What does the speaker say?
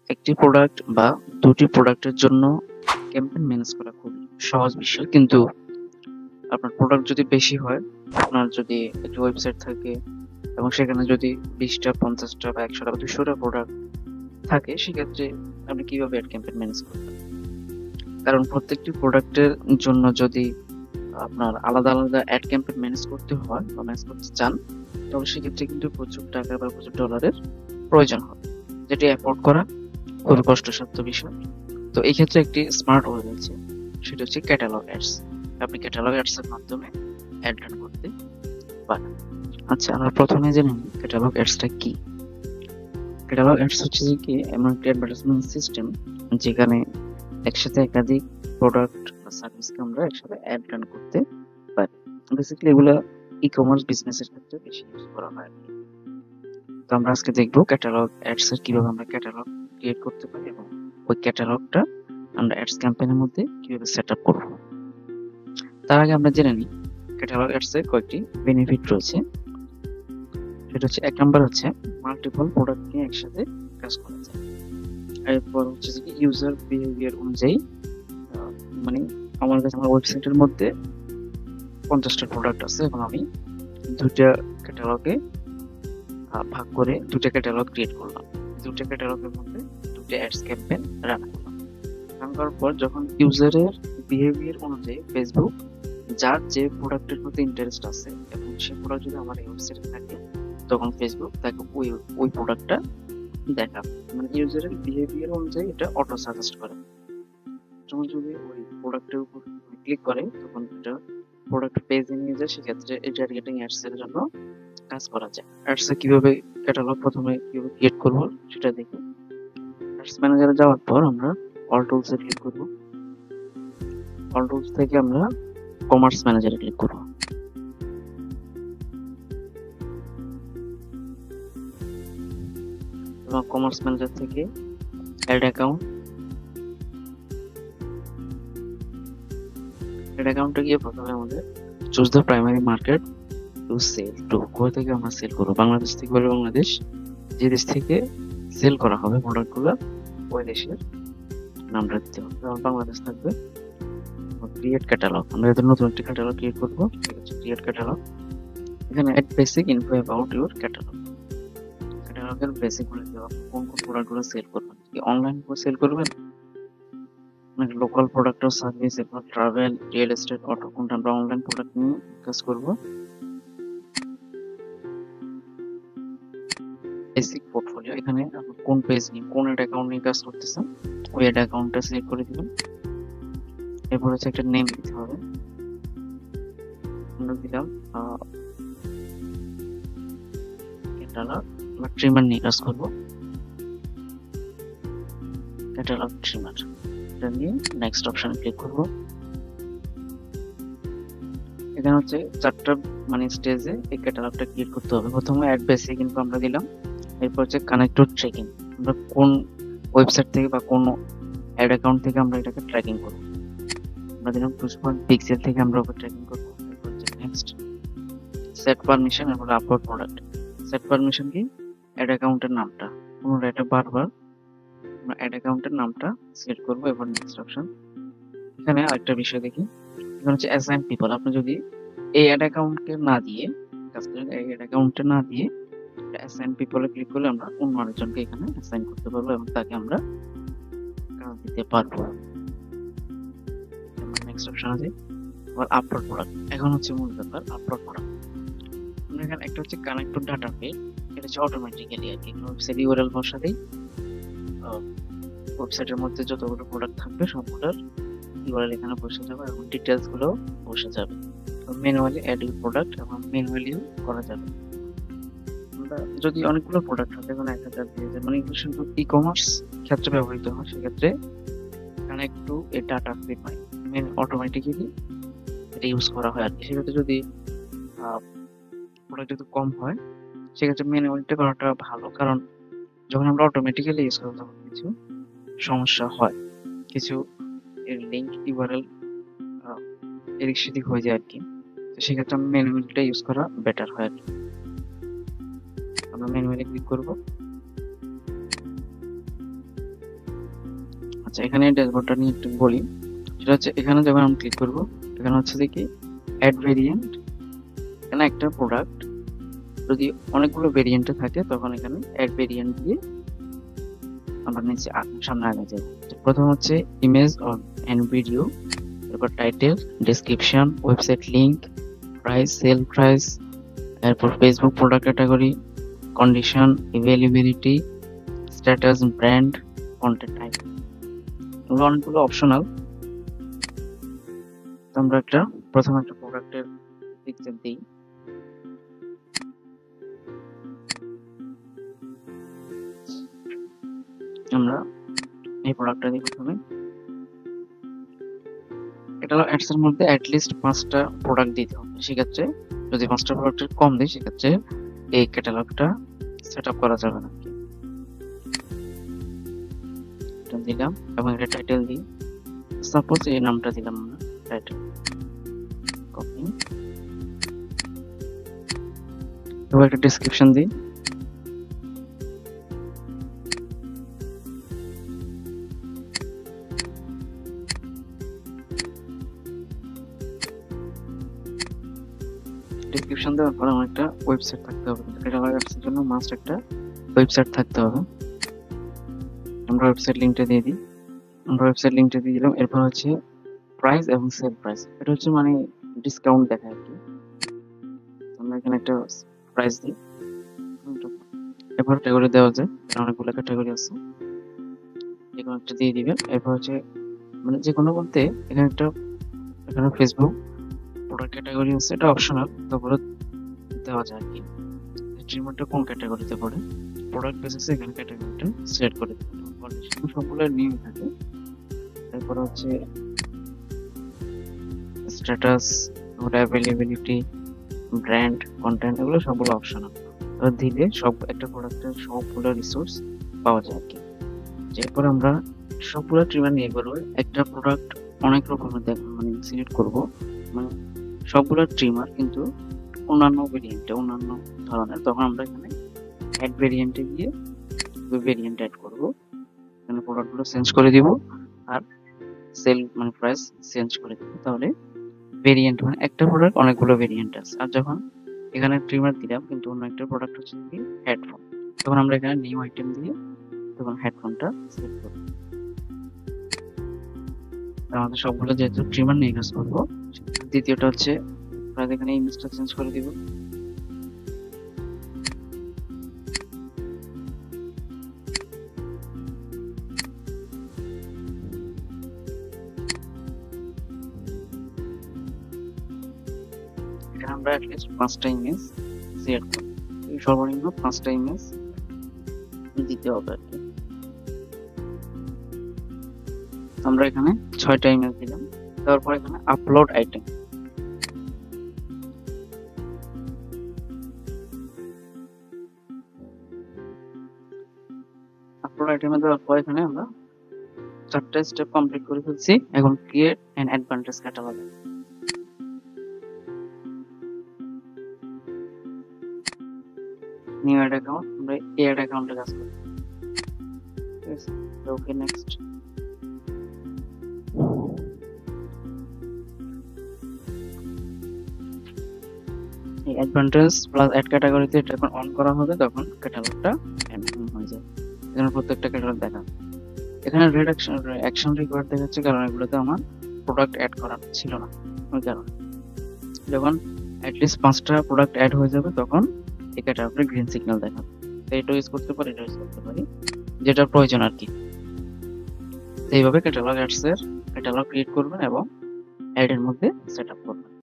একটি প্রোডাক্ট বা দুটি প্রোডাক্টের জন্য ক্যাম্পেইন ম্যানেজ করা খুব সহজ বিষয়, কিন্তু আপনার প্রোডাক্ট যদি বেশি হয়, আপনার যদি একটি ওয়েবসাইট থাকে এবং সেখানে যদি 20টা 50টা বা 100টা বা 200টা প্রোডাক্ট থাকে, সেক্ষেত্রে আপনি কিভাবে অ্যাড ক্যাম্পেইন ম্যানেজ করবেন? কারণ প্রত্যেকটি প্রোডাক্টের জন্য যদি আপনার আলাদা আলাদা অ্যাড ক্যাম্পেইন ম্যানেজ করতে হয় বা ম্যানেজ করতে চান, তাহলে সেক্ষেত্রে কিন্তু প্রচুর টাকা বা প্রচুর ডলারের প্রয়োজন হবে, যেটি অ্যাফোর্ড করা খুবই কষ্টসাধ্য বিষয়। তো এই ক্ষেত্রে একটি স্মার্ট ওয়ে রয়েছে, সেটা হচ্ছে ক্যাটালগ অ্যাডস। আপনি ক্যাটালগ অ্যাডস এর মাধ্যমে অ্যাড রান করতে পারেন। আচ্ছা, আমরা প্রথমে জেনে নিই ক্যাটালগ অ্যাডসটা কি। ক্যাটালগ অ্যাডস হচ্ছে যে কি এমন একটি অ্যাডভার্টাইজমেন্ট সিস্টেম যেখানে একসাথে একাধিক প্রোডাক্ট বা সার্ভিসকে আমরা একসাথে অ্যাড রান করতে পারি। বেসিক্যালি এগুলো ই কমার্স বিজনেসের ক্ষেত্রে বেশি ইউজ করা হয় আর কি। তো আমরা আজকে দেখবো ক্যাটালগ অ্যাডস এর কিভাবে আমরা ক্যাটালগ ক্রিয়েট করতে পারি এবং ওই ক্যাটালগটা আমরা অ্যাডস ক্যাম্পেইনের মধ্যে কিভাবে সেট আপ করবো। তার আগে আমরা জেনে নিই ক্যাটালগ অ্যাডস এর কয়েকটি বেনিফিট রয়েছে। সেটা হচ্ছে, এক নাম্বার হচ্ছে মাল্টিপল প্রোডাক্ট নিয়ে একসাথে কাজ করা যায়। এরপর হচ্ছে যে ইউজার বিহেভিয়ার অনুযায়ী, মানে আমার কাছে আমার ওয়েবসাইটের মধ্যে 50টা প্রোডাক্ট আছে এবং আমি দুইটা ক্যাটালগে ভাগ করে দুইটা ক্যাটালগ ক্রিয়েট করলাম। দুইটা ক্যাটালগের মধ্যে দুইটা অ্যাডস ক্যাম্পেইন রান করলাম। রান করার পর যখন ইউজারের বিহেভিয়ার অনুযায়ী ফেসবুক যার যে প্রোডাক্টের প্রতি ইন্টারেস্ট আছে এবং সেই প্রোডাক্ট যদি আমার এই ওয়েবসাইটে থাকে, তখন ফেসবুক তাকে ওই প্রোডাক্টটা দেখাবে। মানে ইউজারের বিহেভিয়ার অনুযায়ী এটা অটো সাজেস্ট করে। যখন যদি ওই প্রোডাক্টের উপর ক্লিক করে, তখন এটা প্রোডাক্ট পেজে নিয়ে যায়। সেক্ষেত্রে এই টার্গেটিং অ্যাডস এর জন্য কাজ করা যায়। অ্যাডস কিভাবে ক্যাটালগ প্রথমে কিভাবে ক্রিয়েট করব সেটা দেখি। অ্যাডস ম্যানেজারে যাওয়ার পর আমরা অল টুলস এ ক্লিক করব। অল টুলস থেকে আমরা কমার্স ম্যানেজারে ক্লিক করব। এবং কমার্স ম্যানেজার থেকে অ্যাড অ্যাকাউন্ট, অ্যাড অ্যাকাউন্টে গিয়ে প্রথমে আমাদের choose the primary market to sell to. কোথা থেকে আমরা সেল করবো, বাংলাদেশ থেকে বলে বাংলাদেশ, যে দেশ থেকে সেল করা হবে প্রোডাক্টগুলো ওই দেশের নামটা দিতে হবে। যেমন বাংলাদেশ থাকবে। ক্রিয়েট ক্যাটালগ, আমরা এদের নতুন একটি ক্যাটালগ ক্রিয়েট করবো। ঠিক আছে, ক্রিয়েট ক্যাটালগ। এখানে add basic info about your catalogue. ক্যাটালগের বেসিক বলে দেওয়া, কোন কোন প্রোডাক্টগুলো সেল করবেন, কি অনলাইন সেল করবেন নাকি লোকাল প্রোডাক্ট ও সার্ভিস, এরপর ট্রাভেল, রিয়েল এস্টেট, অটো, কোনটা আমরা অনলাইন প্রোডাক্ট নিয়ে কাজ করবো। বেসিক পোর্টফোলিও, এখানে আপনি কোন পেজ নিয়ে কোন অ্যাড অ্যাকাউন্ট নিয়ে কাজ করতেছেন ওই অ্যাড অ্যাকাউন্টটা সিলেক্ট করে দিবেন। এরপর হচ্ছে একটা নেম দিতে হবে। আমরা দিলাম ক্যাটালগ বা ট্রিমার নিয়ে কাজ করবো। ক্যাটালগ ট্রিমার, এটা নিয়ে নেক্সট অপশনে ক্লিক করব। এখানে হচ্ছে চারটা মানে স্টেজে এই ক্যাটালগটা ক্রিয়েট করতে হবে। প্রথমে অ্যাড বেসিক ইনফো আমরা দিলাম। এরপর হচ্ছে কানেক্ট টু ট্র্যাকিং, আমরা কোন ওয়েবসাইট থেকে বা কোন অ্যাড অ্যাকাউন্ট থেকে আমরা এটাকে ট্র্যাকিং করব। আমরা দিলাম পিক্সেল থেকে আমরা ওকে ট্র্যাকিং করব। এরপর হচ্ছে নেক্সট সেট পারমিশন, এরপর আপলোড প্রোডাক্ট। সেট পারমিশন কি, অ্যাড অ্যাকাউন্টের নামটা পুনরায় এটা বারবার আমরা অ্যাড অ্যাকাউন্টের নামটা সিলেক্ট করব। এরপর নেক্সট অপশন। এখানে আরেকটা বিষয় দেখি, এখানে হচ্ছে অ্যাসাইন পিপল। আপনি যদি এই অ্যাড অ্যাকাউন্টকে না দিয়ে কাজ করেন, এই অ্যাড অ্যাকাউন্টে না দিয়ে অ্যাসাইন পিপলে ক্লিক করলে আমরা অন্য আরেকজনকে এখানে অ্যাসাইন করতে পারবো এবং তাকে আমরা কাজ দিতে পারবো। নেক্সট অপশন আছে আবার আপলোড প্রোডাক্ট। এখন হচ্ছে মূল ব্যাপার আপলোড প্রোডাক্ট। আমরা এখানে একটা হচ্ছে কানেক্ট টু ডাটা পেজ, এটা হচ্ছে অটোমেটিক্যালি আর কি ওয়েবসাইট ইউআরএল বসাতেই ওয়েবসাইটের মধ্যে যতগুলো প্রোডাক্ট থাকবে সবগুলোর ইউআরএল এখানে বসে যাবে এবং ডিটেলস গুলো বসে যাবে। ম্যানুয়ালি অ্যাড ইউর প্রোডাক্ট এবং ম্যানুয়ালিও করা যাবে। আমরা যদি অনেকগুলো প্রোডাক্ট থাকে, যেমন 1000 2000, মানে এগুলো শুধু ই কমার্স ক্ষেত্রে ব্যবহৃত হয়, সেক্ষেত্রে connect to A data feed automatically এটা ইউজ করা হয় আর কি। সেক্ষেত্রে যদি প্রোডাক্ট যদি কম হয়, সেক্ষেত্রে ম্যানুয়ালিটা করাটা ভালো, কারণ যখন আমরা অটোমেটিক্যালি ইউজ করবো তখন কিছু সমস্যা হয়, কিছু এর লিঙ্ক ইউআরএল এদিক সেদিক হয়ে যায় আর কি। তো সেক্ষেত্রে ম্যানুয়ালিটা ইউজ করা বেটার হয় আর কি। আমরা ম্যানুয়ালি ক্লিক করব। আচ্ছা, এখানে ড্যাশবোর্ডটা নিয়ে একটু বলি। সেটা হচ্ছে এখানে যখন আমি ক্লিক করব, এখানে হচ্ছে যে কি অ্যাড ভেরিয়েন্ট। এখানে একটা প্রোডাক্ট যদি অনেকগুলো ভেরিয়েন্টে থাকে তখন এখানে অ্যাড ভেরিয়েন্ট দিয়ে আমরা নিচে সামনে আগে যাই। প্রথম হচ্ছে ইমেজ অর এন্ড ভিডিও, তারপর title, description, website link, price, sale price, এরপর Facebook product category, condition, availability, status, brand, content type. এগুলো অনেকগুলো অপশনাল। তো আমরা প্রথমে একটা প্রোডাক্টের পিকচার দিই। আমরা এই প্রোডাক্টটা দিই প্রথমে। ক্যাটালগ অ্যাডস এর মধ্যে অ্যাটলিস্ট 5টা প্রোডাক্ট দিতে হবে। সেক্ষেত্রে যদি 5টা প্রোডাক্টের কম দিই সেক্ষেত্রে এই ক্যাটালগটা সেট আপ করা যাবে না। এটা দিলাম এবং এটা টাইটেল দিই। সাপোজ এই নামটা দিলাম আমরা, টাইটেল, কপি। এবার একটা ডেসক্রিপশন দিই। ডেসক্রিপশন দেওয়ার পর আমার একটা ওয়েবসাইট থাকতে হবে। ক্যাটালগ অ্যাডসের জন্য মাস্ট একটা ওয়েবসাইট থাকতে হবে। আমরা ওয়েবসাইট লিংকটা দিয়ে দিই। আমরা ওয়েবসাইট লিংকটা দিয়ে দিলাম। এরপর হচ্ছে প্রাইস এবং সেল প্রাইস। এটা হচ্ছে মানে ডিসকাউন্ট দেখায় আর কি। আমরা এখানে একটা প্রাইস দিই। এরপর ক্যাটাগরি দেওয়া যায়, অনেকগুলো ক্যাটাগরি আছে, যেকোনো একটা দিয়ে দিবেন। এরপর হচ্ছে মানে যে কোনো বলতে এখানে ফেসবুক প্রোডাক্ট ক্যাটাগরি আছে, এটা অপশনাল, তারপরে দেওয়া যায় আর কি ট্রিমারটা কোন ক্যাটাগরিতে পড়ে। প্রোডাক্ট বেসিসে এখানে ক্যাটাগরিটা সিলেক্ট করে দিবেন। সবগুলো নিউ থাকে। তারপর হচ্ছে স্ট্যাটাস, অ্যাভেলেবিলিটি, ব্র্যান্ড, কন্টেন্ট, এগুলো সবগুলো অপশনাল। দিলে সব একটা প্রোডাক্টের সবগুলো রিসোর্স পাওয়া যায় আর কি। এরপর আমরা সবগুলো ট্রিমার নিয়ে করবো। একটা প্রোডাক্ট অনেক রকমের মানে সিলেক্ট করব, মানে সবগুলো ট্রিমার কিন্তু অন্যান্য ভেরিয়েন্টে অন্যান্য ধরনের, তখন আমরা এখানে অ্যাড ভেরিয়েন্টে গিয়ে ভেরিয়েন্ট অ্যাড করব। এখানে প্রোডাক্টগুলো চেঞ্জ করে দিব আর সেল মানে প্রাইস চেঞ্জ করে দিব। তাহলে ভেরিয়েন্ট মানে একটা প্রোডাক্ট অনেকগুলো ভেরিয়েন্ট আছে। আর যখন এখানে ট্রিমার দিলাম কিন্তু অন্য একটা প্রোডাক্ট হচ্ছে কি হেডফোন, তখন আমরা এখানে নিউ আইটেম দিয়ে তখন হেডফোনটা সিলেক্ট করব। আমাদের সবগুলো যেহেতু ট্রিমার নিয়ে কাজ করবো। দ্বিতীয়টা হচ্ছে আমরা এখানে ইমেজটা চেঞ্জ করে দিব। এখানে আমরা অ্যাটলিস্ট 5টা ইমেজ সিলেক্ট করব। সর্বনিম্ন 5টা ইমেজ দিতে হবে আর কি। আমরা এখানে 6টা ইমেজ দিলাম। তারপর এখানে আপলোড আইটেম, আপলোড আইটেমে দেওয়ার পর এখানে আমরা 4টা স্টেপ কমপ্লিট করে ফেলছি। এখন create and advantage catalogue. New add account, আমরা এই অ্যাড অ্যাকাউন্টে কাজ করব। ঠিক আছে, ওকে নেক্সট। এই অ্যাডভান্টেজ প্লাস অ্যাড ক্যাটাগরিতে এটা যখন অন করা হবে তখন ক্যাটালগটা এমন হয়ে যাবে। এখানে প্রত্যেকটা ক্যাটালগ দেখা। এখানে রেড অ্যাকশন রিকোয়ার্ড দেখাচ্ছে কারণ এগুলোতে আমার প্রোডাক্ট অ্যাড করা ছিল না। ওই কারণে যখন অ্যাটলিস্ট 5টা প্রোডাক্ট অ্যাড হয়ে যাবে তখন এই ক্যাটাগরি গ্রিন সিগন্যাল দেখাবে। এটা ইউজ করতে পারি, এটা ইউজ করতে পারি, যেটা প্রয়োজন আর কি। এইভাবে ক্যাটালগ অ্যাডস এর ক্যাটালগ ক্রিয়েট করবেন এবং অ্যাড এর মধ্যে সেট আপ করবেন।